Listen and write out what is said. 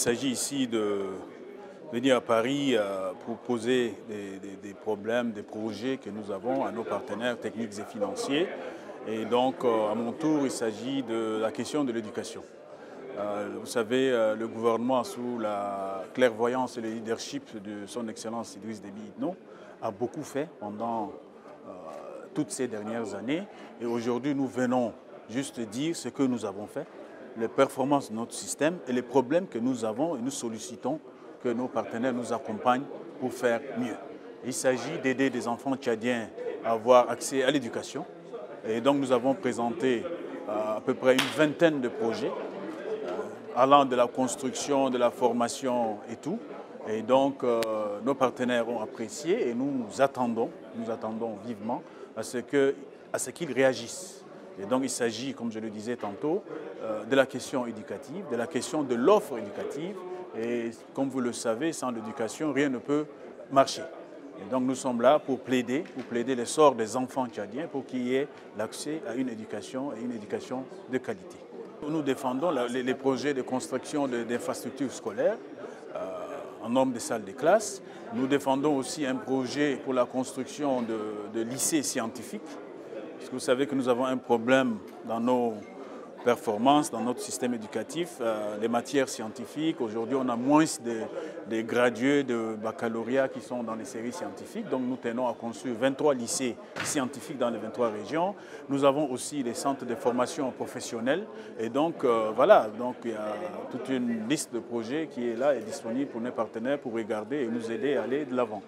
Il s'agit ici de venir à Paris pour poser des problèmes, des projets que nous avons à nos partenaires techniques et financiers. Et donc, à mon tour, il s'agit de la question de l'éducation. Vous savez, le gouvernement, sous la clairvoyance et le leadership de son Excellence Idriss Déby Itno, a beaucoup fait pendant toutes ces dernières années. Et aujourd'hui, nous venons juste dire ce que nous avons fait, les performances de notre système et les problèmes que nous avons, et nous sollicitons que nos partenaires nous accompagnent pour faire mieux. Il s'agit d'aider des enfants tchadiens à avoir accès à l'éducation. Et donc nous avons présenté à peu près une vingtaine de projets allant de la construction, de la formation et tout. Et donc nos partenaires ont apprécié et nous attendons vivement à ce qu'ils réagissent. Et donc il s'agit, comme je le disais tantôt, de la question éducative, de la question de l'offre éducative. Et comme vous le savez, sans l'éducation, rien ne peut marcher. Et donc nous sommes là pour plaider l'essor des enfants tchadiens pour qu'il y ait l'accès à une éducation et une éducation de qualité. Nous défendons les projets de construction d'infrastructures scolaires en nombre de salles de classe. Nous défendons aussi un projet pour la construction de lycées scientifiques. Parce que vous savez que nous avons un problème dans nos performances, dans notre système éducatif, les matières scientifiques. Aujourd'hui, on a moins de gradués de baccalauréat qui sont dans les séries scientifiques. Donc, nous tenons à construire 23 lycées scientifiques dans les 23 régions. Nous avons aussi des centres de formation professionnelle. Et donc, voilà, donc, il y a toute une liste de projets qui est là et disponible pour nos partenaires pour regarder et nous aider à aller de l'avant.